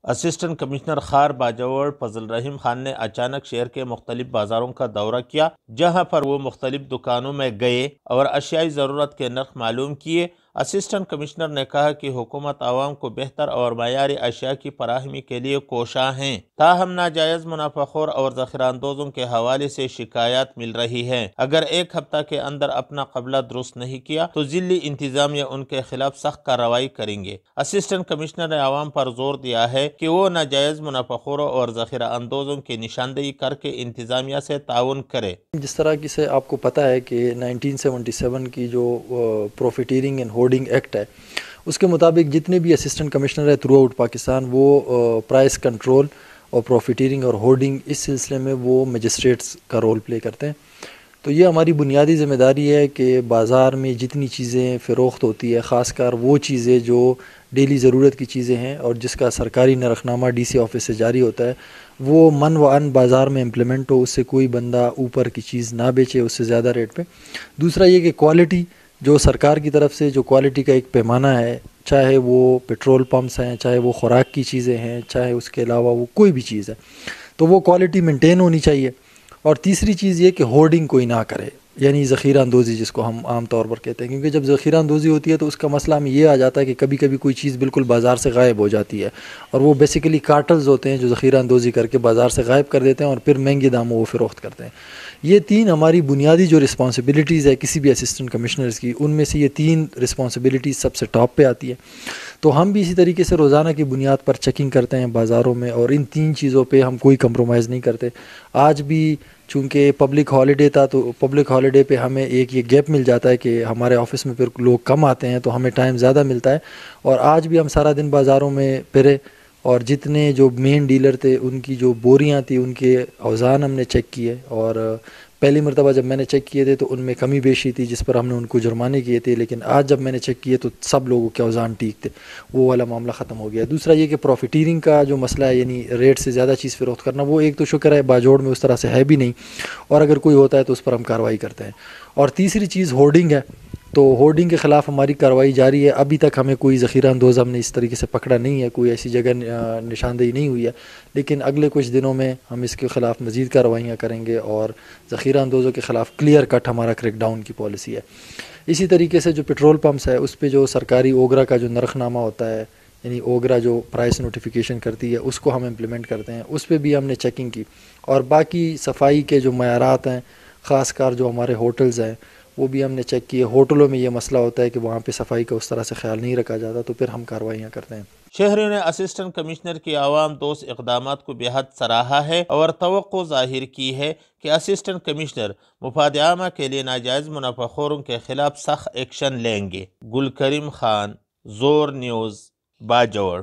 Assistant commissioner خار باجوڑ فضل الرحیم خان نے اچانک شہر کے مختلف بازاروں کا دورہ کیا، جہاں پر وہ مختلف دکانوں میں گئے اور اشیائی ضرورت کے نرخ معلوم کیے۔ اسسٹنٹ کمشنر نے کہا کہ حکومت عوام کو بہتر اور معیاری اشیاء کی فراہمی کے لیے کوشاں ہیں، تاہم ناجائز منافع خور اور ذخیرہ اندوزوں کے حوالے سے شکایات مل رہی ہیں۔ اگر ایک ہفتہ کے اندر اپنا قبلہ درست نہیں کیا تو ضلعی انتظامیہ ان کے خلاف سخت کارروائی کریں گے۔ اسسٹنٹ کمشنر نے عوام پر زور دیا ہے کہ وہ ناجائز منافع خوروں اور ذخیرہ اندوزوں کی نشاندہی کر کے انتظامیہ سے تعاون کرے۔ جس طرح کی سے آپ کو پتہ ہے کہ 1977 کی جو پروفیٹیرنگ اینڈ ہورڈنگ ایکٹ ہے، اس کے مطابق جتنے بھی اسسٹنٹ کمشنر ہے تھرو آؤٹ پاکستان، وہ پرائس کنٹرول اور پروفیٹیرنگ اور ہورڈنگ اس سلسلے میں وہ مجسٹریٹس کا رول پلے کرتے ہیں۔ تو یہ ہماری بنیادی ذمہ داری ہے کہ بازار میں جتنی چیزیں فروخت ہوتی ہے، خاص کر وہ چیزیں جو ڈیلی ضرورت کی چیزیں ہیں اور جس کا سرکاری نرخ نامہ ڈی سی آفس سے جاری ہوتا ہے، وہ من و ان بازار میں امپلیمنٹ ہو، اس سے کوئی بندہ اوپر کی چیز نہ بیچے اس سے زیادہ ریٹ پہ۔ دوسرا یہ کہ کوالٹی جو سرکار کی طرف سے جو کوالٹی کا ایک پیمانہ ہے، چاہے وہ پیٹرول پمپس ہیں، چاہے وہ خوراک کی چیزیں ہیں، چاہے اس کے علاوہ وہ کوئی بھی چیز ہے، تو وہ کوالٹی مینٹین ہونی چاہیے۔ اور تیسری چیز یہ کہ ہورڈنگ کوئی نہ کرے، یعنی ذخیرہ اندوزی جس کو ہم عام طور پر کہتے ہیں، کیونکہ جب ذخیرہ اندوزی ہوتی ہے تو اس کا مسئلہ ہمیں یہ آ جاتا ہے کہ کبھی کبھی کوئی چیز بالکل بازار سے غائب ہو جاتی ہے، اور وہ بیسیکلی کارٹلز ہوتے ہیں جو ذخیرہ اندوزی کر کے بازار سے غائب کر دیتے ہیں اور پھر مہنگے داموں وہ فروخت کرتے ہیں۔ یہ تین ہماری بنیادی جو رسپانسبلٹیز ہے کسی بھی اسسٹنٹ کمشنرز کی، ان میں سے یہ تین رسپانسبلٹیز سب سے ٹاپ پہ آتی ہے۔ تو ہم بھی اسی طریقے سے روزانہ کی بنیاد پر چیکنگ کرتے ہیں بازاروں میں، اور ان تین چیزوں پہ ہم کوئی کمپرومائز نہیں کرتے۔ آج بھی چونکہ پبلک ہالیڈے تھا تو پبلک ہالیڈے پہ ہمیں ایک یہ گیپ مل جاتا ہے کہ ہمارے آفس میں پھر لوگ کم آتے ہیں تو ہمیں ٹائم زیادہ ملتا ہے، اور آج بھی ہم سارا دن بازاروں میں پھرے، اور جتنے جو مین ڈیلر تھے ان کی جو بوریاں تھیں ان کے اوزان ہم نے چیک کیے، اور پہلی مرتبہ جب میں نے چیک کیے تھے تو ان میں کمی بیشی تھی جس پر ہم نے ان کو جرمانے کیے تھے، لیکن آج جب میں نے چیک کیے تو سب لوگوں کے اوزان ٹھیک تھے، وہ والا معاملہ ختم ہو گیا۔ دوسرا یہ کہ پروفیٹیرنگ کا جو مسئلہ ہے، یعنی ریٹ سے زیادہ چیز فروخت کرنا، وہ ایک تو شکر ہے باجوڑ میں اس طرح سے ہے بھی نہیں، اور اگر کوئی ہوتا ہے تو اس پر ہم کارروائی کرتے ہیں۔ اور تیسری چیز ہورڈنگ ہے، تو ہورڈنگ کے خلاف ہماری کارروائی جاری ہے۔ ابھی تک ہمیں کوئی ذخیرہ اندوز ہم نے اس طریقے سے پکڑا نہیں ہے، کوئی ایسی جگہ نشاندہی نہیں ہوئی ہے، لیکن اگلے کچھ دنوں میں ہم اس کے خلاف مزید کارروائیاں کریں گے، اور ذخیرہ اندوزوں کے خلاف کلیئر کٹ ہمارا کریک ڈاؤن کی پالیسی ہے۔ اسی طریقے سے جو پیٹرول پمپس ہے اس پہ جو سرکاری اوگرا کا جو نرخ نامہ ہوتا ہے، یعنی اوگرا جو پرائس نوٹیفیکیشن کرتی ہے، اس کو ہم امپلیمنٹ کرتے ہیں، اس پہ بھی ہم نے چیکنگ کی۔ اور باقی صفائی کے جو معیارات ہیں، خاص کر جو ہمارے ہوٹلز ہیں وہ بھی ہم نے چیک کیے۔ ہوٹلوں میں یہ مسئلہ ہوتا ہے کہ وہاں پہ صفائی کا اس طرح سے خیال نہیں رکھا جاتا، تو پھر ہم کارروائیاں کرتے ہیں۔ شہریوں نے اسسٹنٹ کمشنر کی عوام دوست اقدامات کو بے حد سراہا ہے اور توقع ظاہر کی ہے کہ اسسٹنٹ کمشنر مفاد عامہ کے لیے ناجائز منافع خوروں کے خلاف سخت ایکشن لیں گے۔ گل کریم خان، زور نیوز، باجوڑ۔